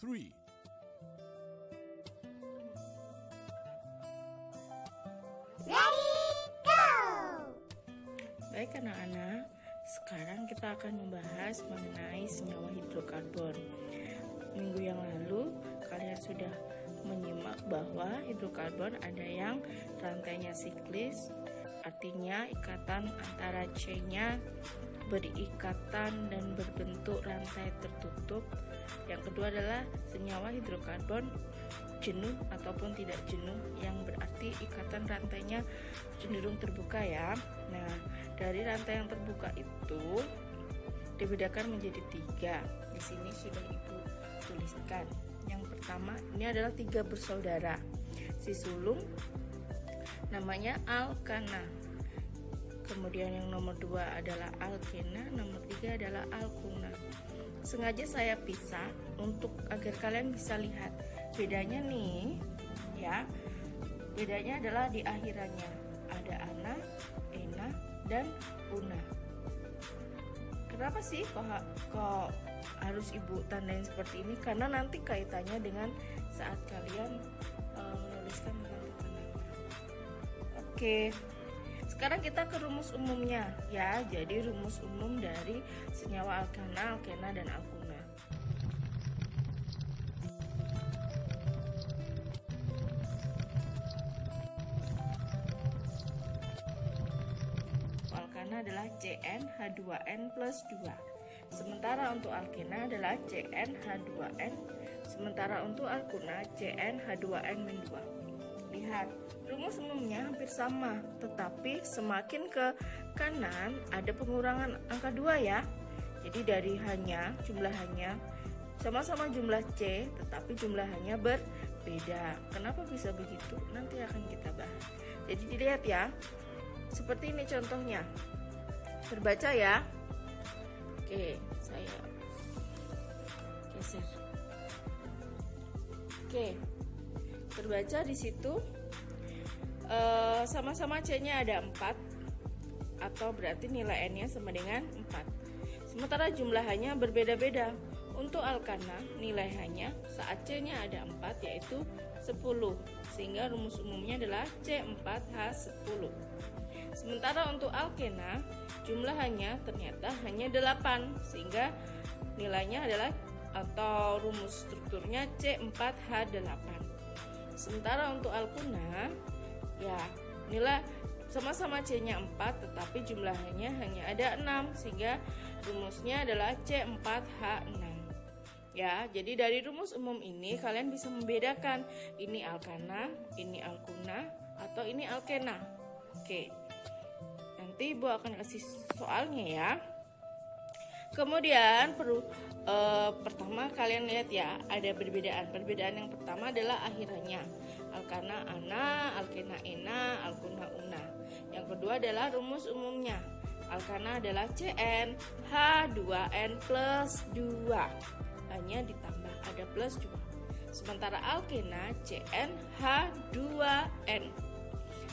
3. Ready, go! Baik anak-anak, sekarang kita akan membahas mengenai senyawa hidrokarbon. Minggu yang lalu kalian sudah menyimak bahwa hidrokarbon ada yang rantainya siklis, artinya ikatan antara C-nya berikatan dan berbentuk rantai tertutup. Yang kedua adalah senyawa hidrokarbon jenuh ataupun tidak jenuh, yang berarti ikatan rantainya cenderung terbuka ya. Nah, dari rantai yang terbuka itu dibedakan menjadi 3. Di sini sudah Ibu tuliskan. Yang pertama, ini adalah 3 bersaudara. Si sulung namanya alkana. Kemudian yang nomor 2 adalah alkena, nomor 3 adalah alkuna. Sengaja saya pisah untuk agar kalian bisa lihat bedanya nih ya. Bedanya adalah di akhirannya. Ada ana, ena, dan una. Kenapa sih kok harus Ibu tandain seperti ini? Karena nanti kaitannya dengan saat kalian menuliskan tentang nama. Oke. Sekarang kita ke rumus umumnya ya. Jadi rumus umum dari senyawa alkana, alkena, dan alkuna. Alkana adalah CnH2n plus 2. Sementara untuk alkena adalah CnH2n. Sementara untuk alkuna CnH2n-2. Lihat, rumus umumnya hampir sama, tetapi semakin ke kanan ada pengurangan angka 2 ya. Jadi dari jumlah hanya sama-sama jumlah C, tetapi jumlah hanya berbeda. Kenapa bisa begitu? Nanti akan kita bahas. Jadi dilihat ya, seperti ini contohnya. Terbaca ya. Oke, saya geser. Oke. Terbaca di situ sama-sama C-nya ada 4, atau berarti nilai N-nya sama dengan 4. Sementara jumlahannya berbeda-beda. Untuk alkana nilai hanya saat C-nya ada 4 yaitu 10, sehingga rumus umumnya adalah C4H10. Sementara untuk alkena jumlahannya ternyata hanya 8, sehingga nilainya adalah atau rumus strukturnya C4H8. Sementara untuk alkuna ya nilai sama-sama C-nya 4 tetapi jumlahnya hanya ada 6, sehingga rumusnya adalah C4H6. Ya, jadi dari rumus umum ini kalian bisa membedakan ini alkana, ini alkuna, atau ini alkena. Oke. Nanti Ibu akan kasih soalnya ya. Kemudian pertama kalian lihat ya, ada perbedaan. Perbedaan yang pertama adalah akhirannya. Alkana ana, alkena ena, alkuna una. Yang kedua adalah rumus umumnya. Alkana adalah Cn H2n plus 2. Hanya ditambah ada plus 2. Sementara alkena Cn H2n.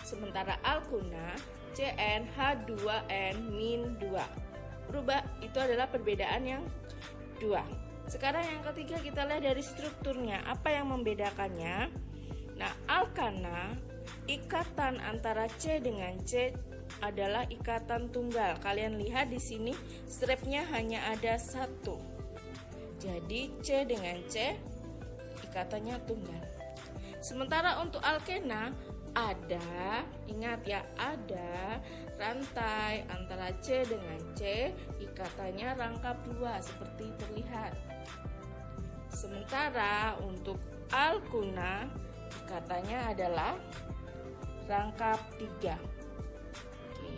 Sementara alkuna Cn H2n min 2. Berubah, itu adalah perbedaan yang 2. Sekarang yang ketiga kita lihat dari strukturnya, apa yang membedakannya. Nah, alkana ikatan antara C dengan C adalah ikatan tunggal. Kalian lihat di sini stripnya hanya ada 1. Jadi C dengan C ikatannya tunggal. Sementara untuk alkena ada, ingat ya, ada rantai antara C dengan C, ikatannya rangkap 2 seperti terlihat. Sementara untuk alkuna ikatannya adalah rangkap 3. Oke.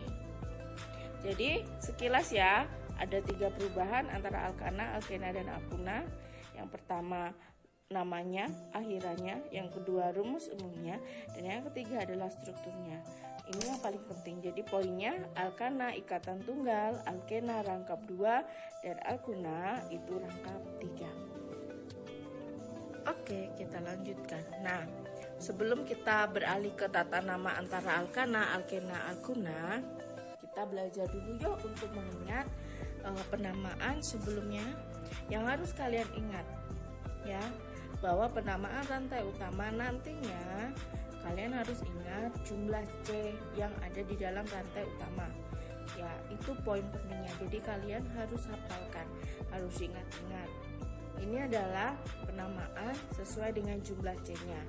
Jadi sekilas ya, ada 3 perubahan antara alkana, alkena, dan alkuna. Yang pertama namanya, akhirannya, yang kedua rumus umumnya, dan yang ketiga adalah strukturnya. Ini yang paling penting. Jadi poinnya, alkana ikatan tunggal, alkena rangkap 2, dan alkuna itu rangkap 3. Oke, kita lanjutkan. Nah, sebelum kita beralih ke tata nama antara alkana, alkena, alkuna, kita belajar dulu yuk untuk mengingat penamaan sebelumnya yang harus kalian ingat ya. bahwa penamaan rantai utama nantinya kalian harus ingat jumlah C yang ada di dalam rantai utama. Ya, itu poin pentingnya. Jadi kalian harus hafalkan, harus ingat-ingat. Ini adalah penamaan sesuai dengan jumlah C-nya.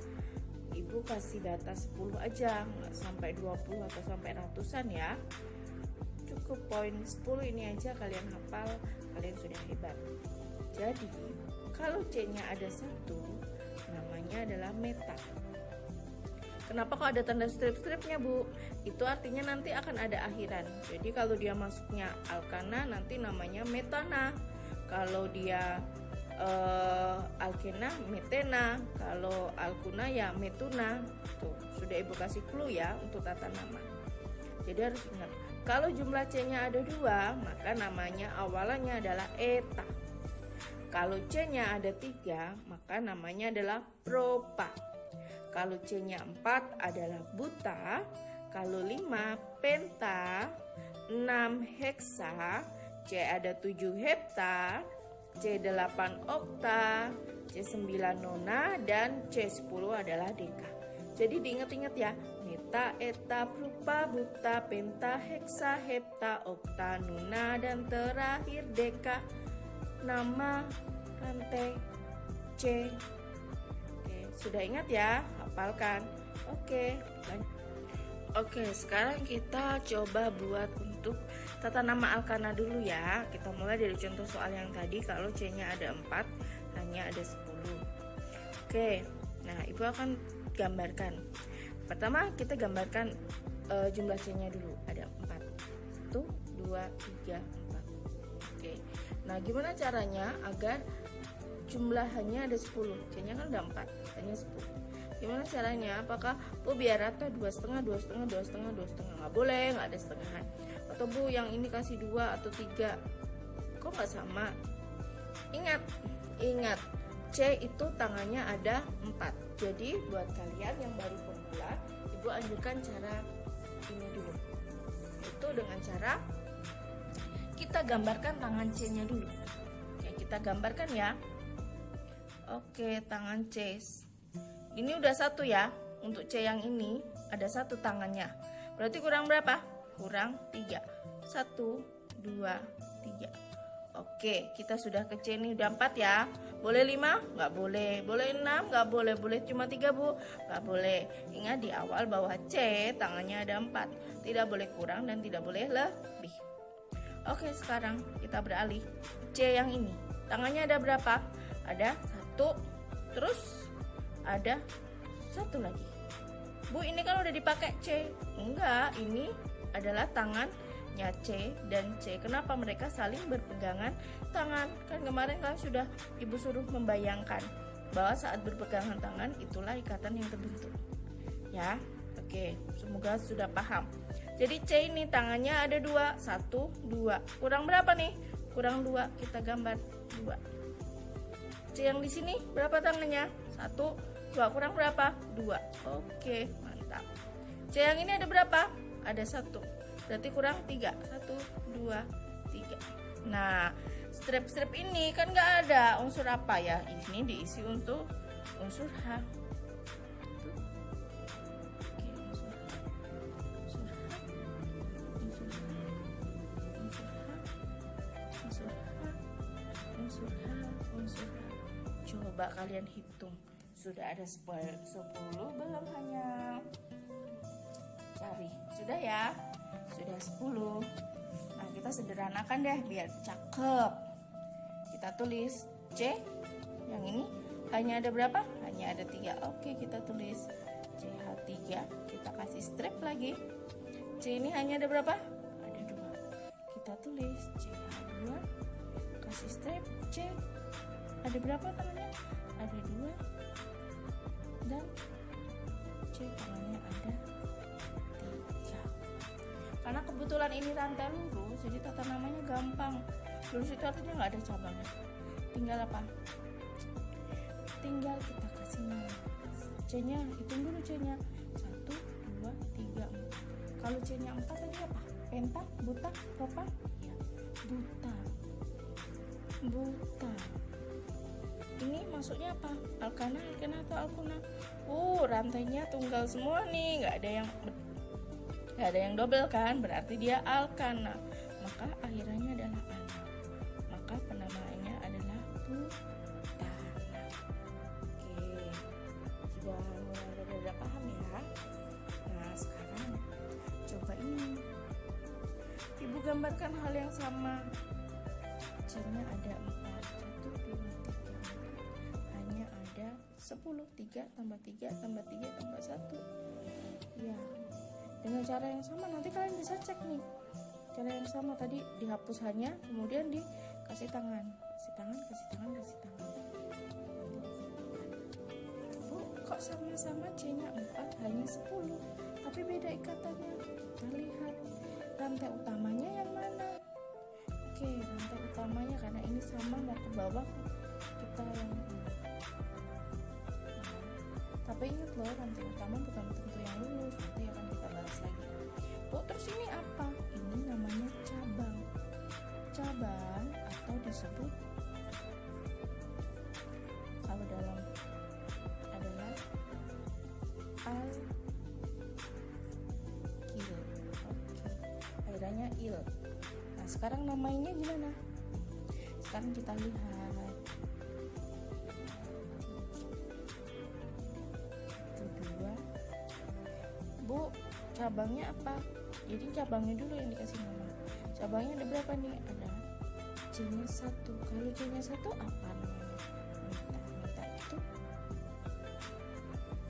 Ibu kasih data 10 aja, nggak sampai 20 atau sampai ratusan ya. Cukup poin 10 ini aja kalian hafal, kalian sudah hebat. Jadi, kalau C-nya ada 1, namanya adalah meta. Kenapa kok ada tanda strip-stripnya, Bu? Itu artinya nanti akan ada akhiran. Jadi kalau dia masuknya alkana nanti namanya metana. Kalau dia alkena, metena. Kalau alkuna ya metuna. Tuh, sudah Ibu kasih clue ya untuk tata nama. Jadi harus ingat, kalau jumlah C-nya ada 2, maka namanya awalannya adalah eta. Kalau C-nya ada 3, maka namanya adalah propa. Kalau C-nya 4 adalah buta. Kalau 5 penta, 6 heksa, C ada 7 hepta, C8 okta, C9 nona, dan C10 adalah deka. Jadi diingat-ingat ya, meta, eta, propa, buta, penta, heksa, hepta, okta, nona, dan terakhir deka. Nama rantai C. Oke, sudah ingat ya? Hafalkan. Oke, sekarang kita coba buat untuk tata nama alkana dulu ya. Kita mulai dari contoh soal yang tadi. Kalau C-nya ada 4, hanya ada 10. Oke, nah Ibu akan gambarkan. Pertama kita gambarkan jumlah C-nya dulu. Ada 4. 1, 2, 3, 4. Oke, nah gimana caranya agar jumlahnya ada 10? C-nya kan udah 4, hanya 10. Gimana caranya? Apakah Bu biar rata 2,5, 2,5, 2,5, 2,5? Nggak boleh, nggak ada setengahan. Atau Bu yang ini kasih 2 atau 3? Kok nggak sama? Ingat, C itu tangannya ada 4. Jadi buat kalian yang baru pemula, Ibu anjurkan cara ini dulu. Itu dengan cara kita gambarkan tangan C-nya dulu. Oke, kita gambarkan ya. Oke, tangan C. Ini udah 1 ya. Untuk C yang ini ada 1 tangannya. Berarti kurang berapa? Kurang 3. 1, 2, 3. Oke, kita sudah ke C ini udah 4 ya. Boleh 5? Nggak boleh. Boleh 6? Nggak boleh. Boleh cuma 3, Bu? Nggak boleh. Ingat di awal bahwa C tangannya ada 4. Tidak boleh kurang dan tidak boleh lebih. Oke, sekarang kita beralih. C yang ini tangannya ada berapa? Ada 1. Terus ada 1 lagi. Bu, ini kan udah dipakai C. Enggak, ini adalah tangannya C dan C. Kenapa mereka saling berpegangan tangan? Kan kemarin kan sudah Ibu suruh membayangkan bahwa saat berpegangan tangan itulah ikatan yang terbentuk. Ya, oke, semoga sudah paham. Jadi C ini tangannya ada 2, 1, 2. Kurang berapa nih? Kurang 2. Kita gambar 2. C yang di sini berapa tangannya? 1, 2. Kurang berapa? 2. Oke, mantap. C yang ini ada berapa? Ada 1. Berarti kurang 3. 1, 2, 3. Nah, strip-strip ini kan nggak ada unsur apa ya? Ini diisi untuk unsur H. Oke, unsur H. Unsur H. Unsur H. Unsur H. Unsur H. Unsur H. Unsur H. Coba kalian hitung. Sudah ada 10 belum hanya? Cari. Sudah ya? Sudah 10. Nah, kita sederhanakan deh biar cakep. Kita tulis C yang ini hanya ada berapa? Hanya ada 3. Oke, kita tulis CH3. Kita kasih strip lagi. C ini hanya ada berapa? Ada 2. Kita tulis CH2. Kasih strip C. Ada berapa tangannya? Ada 2. Dan C tangannya ada 3. Karena kebetulan ini rantai lurus, jadi tata namanya gampang. Lurus itu artinya nggak ada cabangnya. Tinggal apa? Tinggal kita kasih nama. C-nya, hitung dulu C-nya. 1, 2, 3, 4. Kalau C-nya 4 tadi apa? Penta, buta, propa? Ya, buta. Buta. ini masuknya apa? Alkana, alkena atau alkuna? Rantainya tunggal semua nih, nggak ada yang double kan, berarti dia alkana. Maka akhirannya adalah ana. Maka penamaannya adalah butana. Oke, sudah mulai ada paham ya? Nah sekarang coba ini, Ibu gambarkan hal yang sama. C-nya ada 4, 1, 2, 3, 4. Hanya ada 10, 3 tambah 3 tambah 3 tambah 1. Ya, dengan cara yang sama nanti kalian bisa cek nih. Cara yang sama tadi dihapus hanya, kemudian dikasih tangan. Kasih tangan, kasih tangan, kasih tangan. Bu, kok sama-sama C-nya 4, hanya 10. Tapi beda ikatannya. Kita lihat rantai utamanya yang mana. Oke, rantai utamanya karena ini sama mau ke bawah, kita yang tapi ingat loh, rantai utama bukan tentu yang lurus, nanti akan kita bahas lagi. Terus ini apa? Ini namanya cabang. Cabang atau disebut kalau dalam adalah alkil. Oke, akhirnya il. Nah sekarang namanya gimana? Sekarang kita lihat. Bu, cabangnya apa? Jadi cabangnya dulu yang dikasih nama. Cabangnya ada berapa nih? Ada C-nya 1. Kalau C-nya 1 apa namanya? Meta itu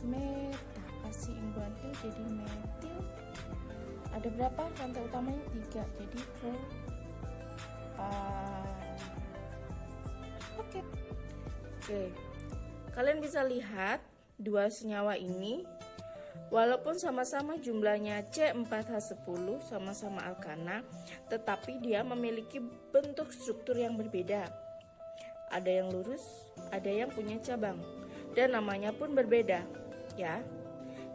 meta. Kasih imbuhan il jadi metil. Ada berapa? Rantai utamanya 3. Jadi Oke. Kalian bisa lihat dua senyawa ini walaupun sama-sama jumlahnya C4H10, sama-sama alkana, tetapi dia memiliki bentuk struktur yang berbeda. Ada yang lurus, ada yang punya cabang, dan namanya pun berbeda, ya.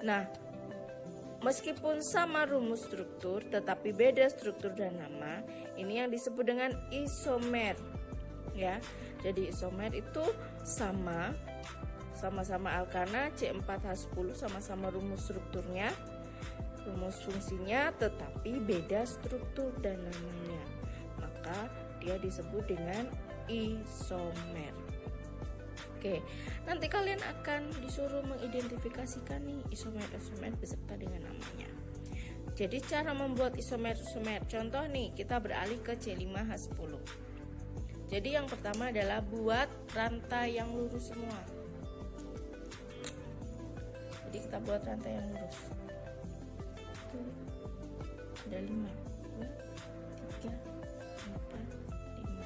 Nah, meskipun sama rumus struktur, tetapi beda struktur dan nama, ini yang disebut dengan isomer, ya. Jadi isomer itu sama-sama alkana, C4H10, sama-sama rumus strukturnya, rumus fungsinya, tetapi beda struktur dan namanya. Maka dia disebut dengan isomer. Oke, nanti kalian akan disuruh mengidentifikasikan nih isomer beserta dengan namanya. Jadi cara membuat isomer, contoh nih, kita beralih ke C5H10. Jadi yang pertama adalah buat rantai yang lurus semua. Jadi kita buat rantai yang lurus. Itu ada 5, 2, 3, 4, 5.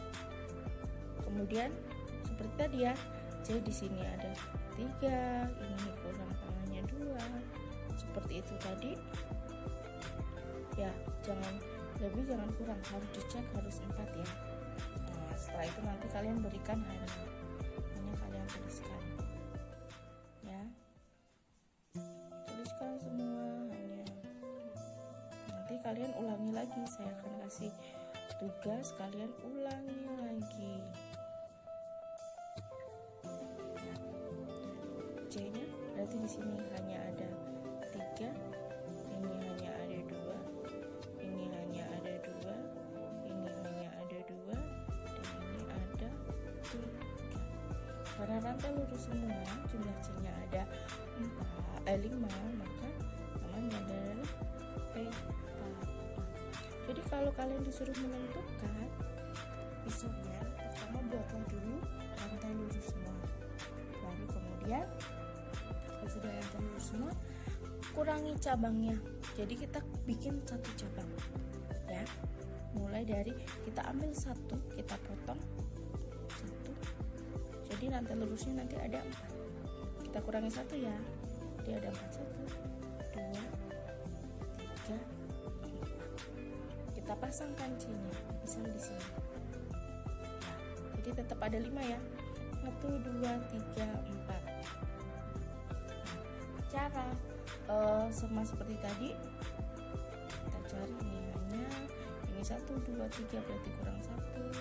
Kemudian seperti tadi ya, C di sini ada 3, ini kurang tengahnya 2. Seperti itu tadi. Ya, jangan lebih jangan kurang, harus dicek harus 4 ya. Nah, setelah itu nanti kalian berikan hanya kalian tuliskan. Ya. Tuliskan semua hanya. Nanti kalian ulangi lagi, saya akan kasih tugas kalian ulangi lagi. Nah, C-nya berarti di sini hanya ada 3, ini hanya ada 2, ini hanya ada 2, ini hanya ada 2, dan ini ada 3. Karena rantai lurus semua, jumlah C-nya ada 5, maka namanya adalah peta. Jadi kalau kalian disuruh menentukan isomer, pertama buatlah dulu rantai lurus semua. Baru kemudian kalau sudah rantai lurus semua, kurangi cabangnya. Jadi kita bikin satu cabang, ya. Mulai dari kita ambil 1, kita potong 1. Jadi rantai lurusnya nanti ada 4. Kita kurangi 1 ya. Dia ada 4, 1, 2, 3, 4. Kita pasangkan C-nya, misal di sini. Nah, jadi tetap ada 5 ya. 1, 2, 3, 4. Nah, cara sama seperti tadi, kita cari ini hanya ini 1, 2, 3 berarti kurang 1,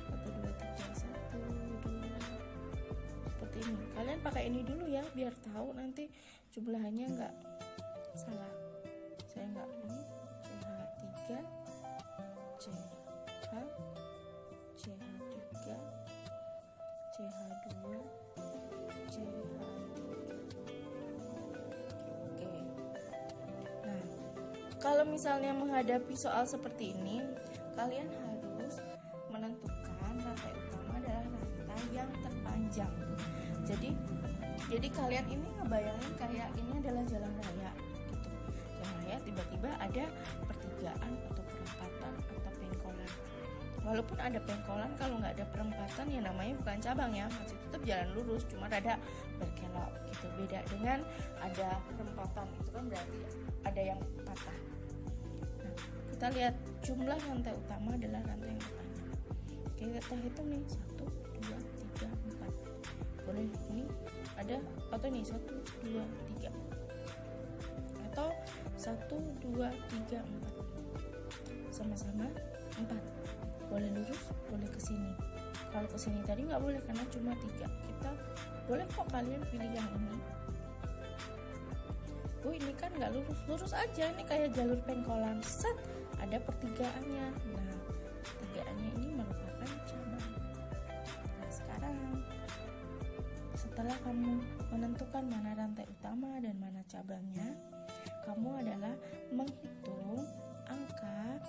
1, 2, 3, 1, 2, seperti ini. Kalian pakai ini dulu ya, biar tahu nanti jumlahnya nggak salah. Saya nggak ini CH3 CH CH3 CH2 CH3. Oke. Nah, kalau misalnya menghadapi soal seperti ini, kalian harus menentukan rantai utama adalah rantai yang terpanjang. Jadi kalian ini ngebayangin kayak ini adalah jalan raya gitu. Jalan raya tiba-tiba ada pertigaan atau perempatan atau pengkolan. Walaupun ada pengkolan, kalau nggak ada perempatan ya namanya bukan cabang ya, masih tetap jalan lurus, cuma ada berkelok gitu. Beda dengan ada perempatan, itu kan berarti ada yang patah. Nah, kita lihat jumlah rantai utama adalah rantai yang terpanjang. Oke, kita hitung nih 1, 2, 3, 4. Boleh ini ada atau nih 1, 2, 3 atau 1, 2, 3, 4 sama-sama 4. Boleh lurus, boleh ke sini. Kalau ke sini tadi nggak boleh karena cuma 3. Kita boleh kok kalian pilih yang ini. Ini kan nggak lurus, lurus aja. Ini kayak jalur pengkolan. Set, ada pertigaannya. Nah, pertigaannya ini merupakan cabang. Nah, sekarang setelah kamu menentukan mana rantai utama dan mana cabangnya, kamu adalah menghitung angka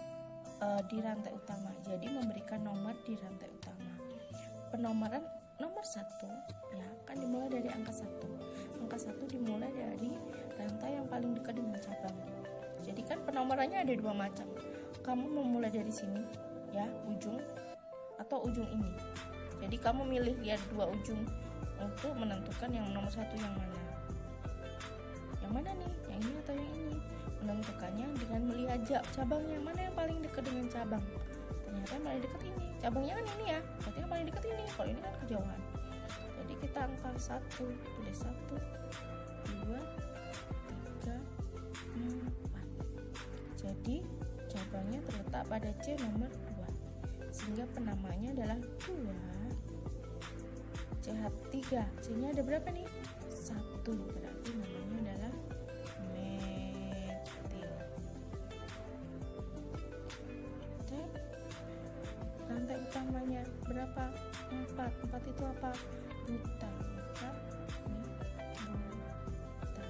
di rantai utama. Jadi memberikan nomor di rantai utama. Penomoran nomor 1 ya kan dimulai dari angka 1. Angka 1 dimulai dari rantai yang paling dekat dengan cabang. Jadi kan penomorannya ada 2 macam. Kamu memulai dari sini ya, ujung atau ujung ini. Jadi kamu milih lihat 2 ujung untuk menentukan yang nomor 1 yang mana. Yang mana nih? Yang ini atau yang ini? Menentukannya dengan melihat cabangnya, mana yang paling dekat dengan cabang. Ternyata yang paling dekat ini, cabangnya kan ini ya, berarti yang paling dekat ini. Kalau ini kan kejauhan. Jadi kita angka 1, tulis 1, 2, 3, 4. Jadi cabangnya terletak pada C nomor 2, sehingga penamanya adalah 2 CH3. C-nya ada berapa nih? 1, berarti namanya adalah metil. Oke. Rantai utamanya berapa? 4. 4 itu apa? Buta. Maka ini buta.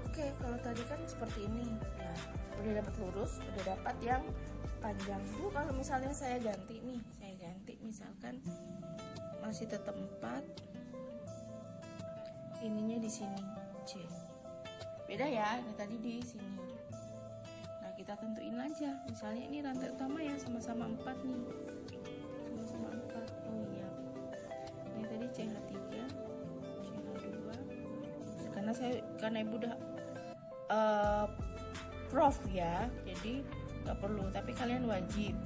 Oke, kalau tadi kan seperti ini ya, udah dapat lurus, udah dapat yang panjang. Bu, kalau misalnya saya ganti nih, misalkan masih tetap 4, ininya di sini C. Beda ya, ini tadi di sini. Nah, kita tentuin aja. Misalnya ini rantai utama ya, sama-sama 4 nih. Sama-sama 4. Oh iya. Ini tadi CH3, CH2. Karena Ibu udah prof ya, jadi nggak perlu, tapi kalian wajib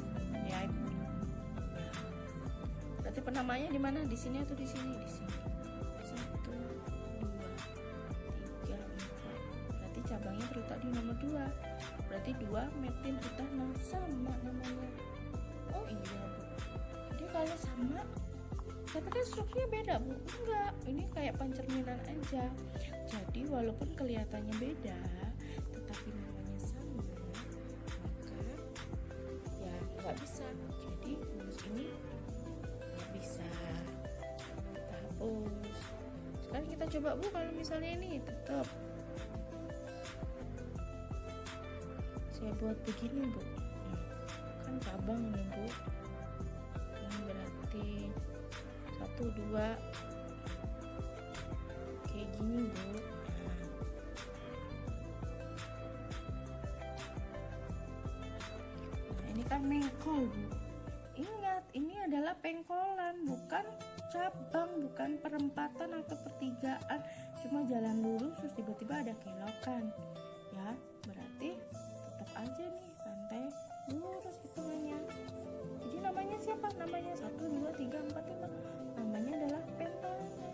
ya. Berarti penamanya di mana? Di sini atau di sini? Di sini. 1, 2, 3, 4. Berarti cabangnya terletak di nomor 2. Berarti 2 metil butana, sama namanya. Oh iya Bu, jadi kalau sama tapi kan strukturnya beda Bu. Enggak, ini kayak pencerminan aja. Jadi walaupun kelihatannya beda tetapi namanya sama, maka ya nggak bisa. Jadi rumus ini nggak bisa kita hapus. Sekarang kita coba Bu, kalau misalnya ini tetap saya buat begini Bu, kan cabang nih Bu. Ini berarti 1, 2 kayak gini Bu. Nah, ini kan mengkol Bu. Ingat, ini adalah pengkolan, bukan cabang, bukan perempatan atau pertigaan, cuma jalan lurus terus tiba-tiba ada kelokan ya, berarti tetap aja nih rantai lurus hitungannya. Jadi namanya siapa? Namanya 1, 2, 3, 4, 5. Namanya adalah pentana,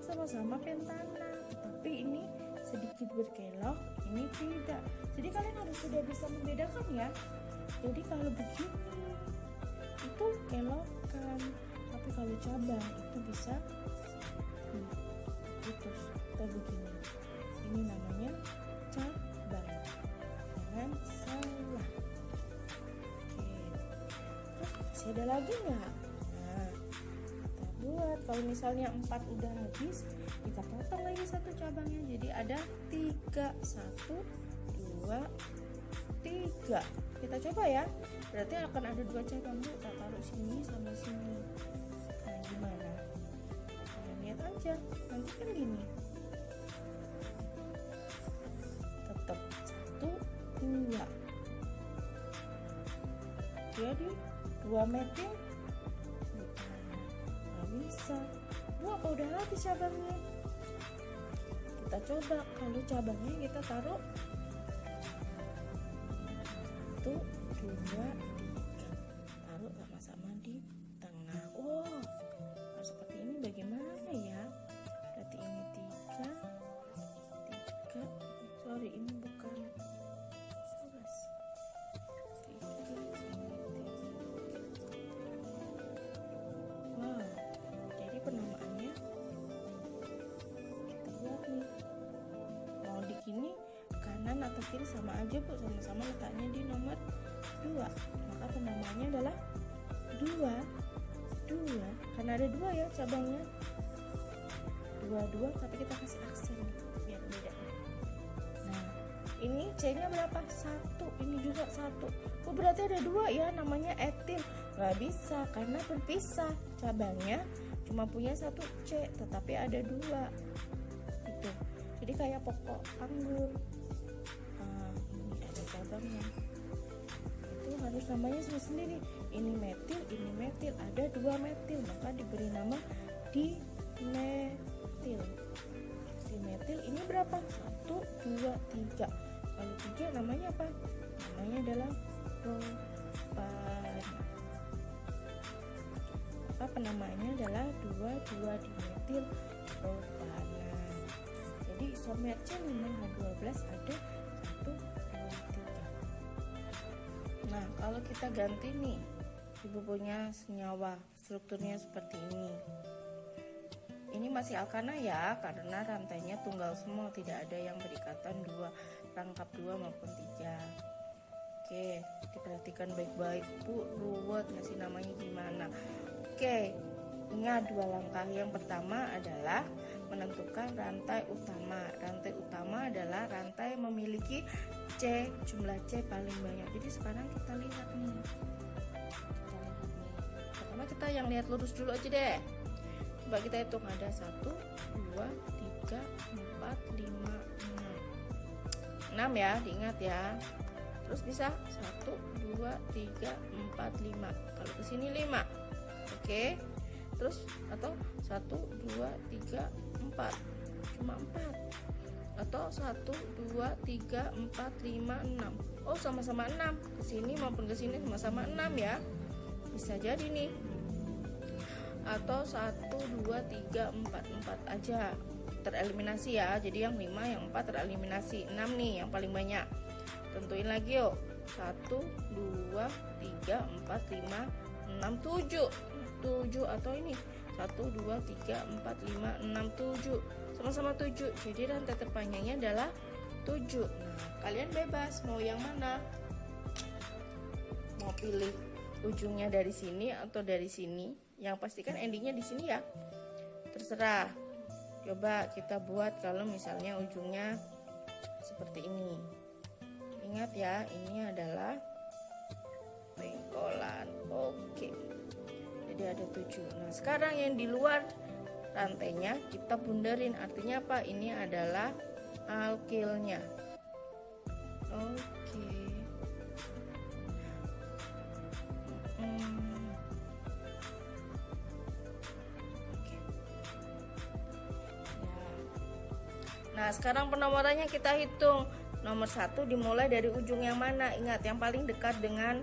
sama-sama pentana, tetapi ini sedikit berkelok, ini tidak. Jadi kalian harus sudah bisa membedakan ya. Jadi kalau begini itu kelokan, tapi kalau cabang itu bisa putus atau begini. Ini namanya cabang. Jangan salah. Oke. Terus masih ada lagi nggak? Nah, kita buat. Kalau misalnya 4 udah habis, kita potong lagi satu cabangnya. Jadi ada 3, 1, 2, 3. Kita coba ya. Berarti akan ada 2 cabang. Kita taruh sini sama sini. Nah, gimana? Nah, lihat aja. Nanti kan gini. Tetap 1, 2. Jadi 2 metil. Nggak bisa. 2 apa udah habis cabangnya? Kita coba. Kalau cabangnya kita taruh 1, 2, 3. Taruh sama-sama di tengah. Wow, harus seperti ini bagaimana ya? Berarti ini 3. Sorry, ini bukan 11. 3, wow, jadi penamaannya kita buat nih. Mau di sini kanan atau kiri sama aja Bu, sama-sama letaknya di nomor 2. Maka penamaannya adalah 2 karena ada 2 ya cabangnya. 2 tapi kita kasih aksen biar beda. Nah, ini C-nya berapa? 1. Ini juga 1. Oh, berarti ada 2 ya, namanya etil. Gak bisa karena berpisah. Cabangnya cuma punya 1 C, tetapi ada 2. Gitu. Jadi kayak pokok anggur. Nah, ini ada cabangnya. Itu harus namanya sendiri. Ini metil, ada 2 metil, maka diberi nama dimetil. Dimetil ini berapa? 1, 2, 3. Kalau 3 namanya apa? Namanya adalah propan. Maka penamaannya adalah 2 dimetil propanan. Jadi isomer C5H12 ada 1, 2, 3. Nah, kalau kita ganti nih, Ibu punya senyawa, strukturnya seperti ini. Ini masih alkana ya, karena rantainya tunggal semua, tidak ada yang berikatan 2, rangkap 2 maupun 3. Oke, diperhatikan baik-baik Bu, ruwet ngasih namanya gimana. Oke, ingat 2 langkah. Yang pertama adalah menentukan rantai utama. Rantai utama adalah rantai memiliki C, jumlah C paling banyak. Jadi sekarang kita lihat nih. Pertama kita yang lihat lurus dulu aja deh. Coba kita hitung, ada 1, 2, 3, 4, 5, 6 ya, diingat ya. Terus bisa 1, 2, 3, 4, 5. Kalau ke sini 5. Oke. Terus atau 1, 2, 3, 4. Cuma 4. Atau 1, 2, 3, 4, 5, 6. Oh, sama-sama 6. Kesini maupun kesini sama-sama 6 ya. Bisa jadi nih. Atau 1, 2, 3, 4 aja tereliminasi ya. Jadi yang 5, yang 4 tereliminasi. 6 nih yang paling banyak. Tentuin lagi yuk. 1, 2, 3, 4, 5, 6, 7. 7 atau ini 1, 2, 3, 4, 5, 6, 7. Sama-sama 7. Jadi rantai terpanjangnya adalah 7. Nah, kalian bebas mau yang mana. Mau pilih ujungnya dari sini atau dari sini. Yang pastikan endingnya di sini ya. Terserah. Coba kita buat kalau misalnya ujungnya seperti ini. Ingat ya, ini adalah pengkolan. Oke. Jadi ada 7. Nah, sekarang yang di luar rantainya kita bunderin. Artinya apa? Ini adalah alkilnya. Oke. Nah, sekarang penomorannya kita hitung. Nomor 1 dimulai dari ujung yang mana? Ingat, yang paling dekat dengan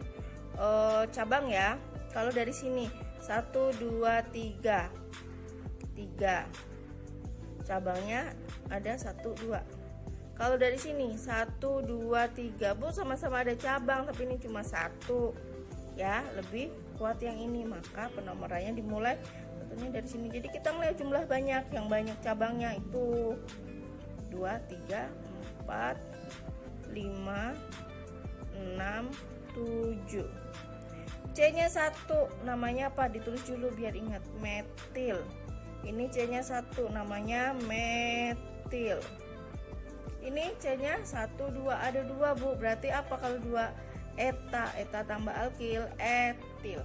cabang ya. Kalau dari sini 1, 2, 3. 3. Cabangnya ada 1, 2. Kalau dari sini 1, 2, 3, Bu sama-sama ada cabang, tapi ini cuma 1 ya, lebih kuat yang ini, maka penomorannya dimulai tentunya dari sini. Jadi kita melihat jumlah banyak, yang banyak cabangnya itu 2, 3, 4, 5, 6, 7. C-nya 1, namanya apa? Ditulis dulu biar ingat, metil. Ini C-nya 1, namanya metil. Ini C-nya 1, 2, ada 2, Bu. Berarti apa kalau 2? Eta tambah alkil, etil.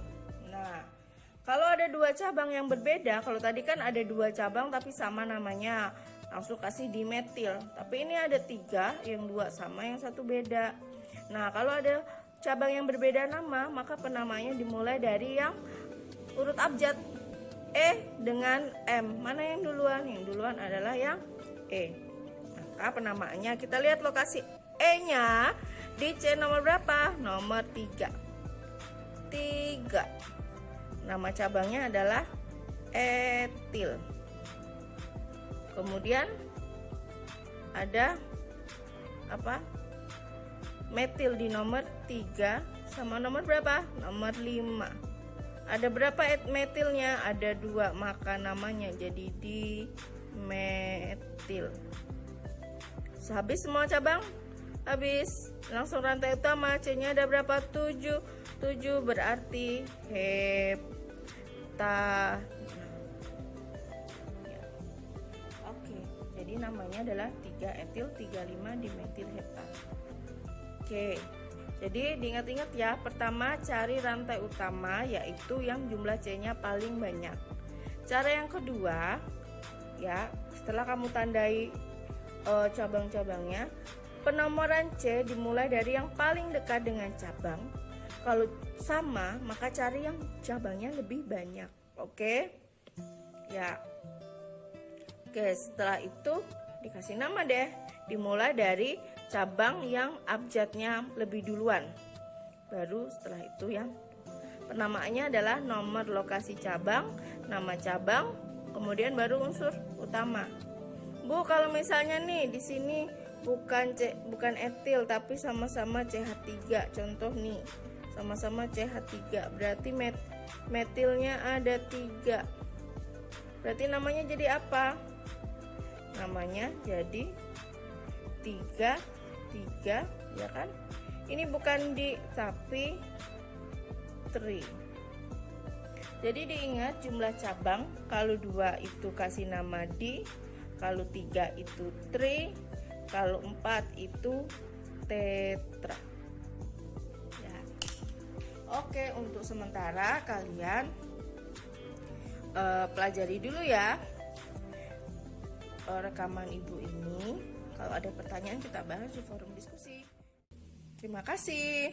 Nah, kalau ada 2 cabang yang berbeda, kalau tadi kan ada 2 cabang tapi sama namanya, langsung kasih dimetil. Tapi ini ada 3, yang 2 sama, yang 1 beda. Nah, kalau ada cabang yang berbeda nama, maka penamanya dimulai dari yang urut abjad E dengan M. Mana yang duluan? Yang duluan adalah yang E. Maka penamaannya kita lihat lokasi E-nya di C nomor berapa? Nomor 3. Nama cabangnya adalah etil. Kemudian ada apa? Metil di nomor 3 sama nomor berapa? Nomor 5. Ada berapa metilnya? Ada 2, maka namanya jadi dimetil. Habis semua cabang? Habis. Langsung rantai utama, C-nya ada berapa? 7. 7 berarti hepta. Ya. Oke, jadi namanya adalah 3 etil 35 dimetil hepta. Oke. Jadi diingat-ingat ya, pertama cari rantai utama yaitu yang jumlah C-nya paling banyak. Cara yang kedua, ya, setelah kamu tandai cabang-cabangnya, penomoran C dimulai dari yang paling dekat dengan cabang. Kalau sama, maka cari yang cabangnya lebih banyak. Oke? Ya. Oke, setelah itu dikasih nama deh. Dimulai dari cabang yang abjadnya lebih duluan. Baru setelah itu yang penamaannya adalah nomor lokasi cabang, nama cabang, kemudian baru unsur utama. Bu, kalau misalnya nih di sini bukan etil tapi sama-sama CH3, contoh nih, sama-sama CH3, berarti metilnya ada 3. Berarti namanya jadi apa? Namanya jadi 3, ya kan? Ini bukan di tapi tri. Jadi diingat jumlah cabang, kalau 2 itu kasih nama di, kalau 3 itu tri, kalau 4 itu tetra. Ya. Oke, untuk sementara kalian pelajari dulu ya rekaman ibu ini. Kalau ada pertanyaan kita bahas di forum diskusi. Terima kasih.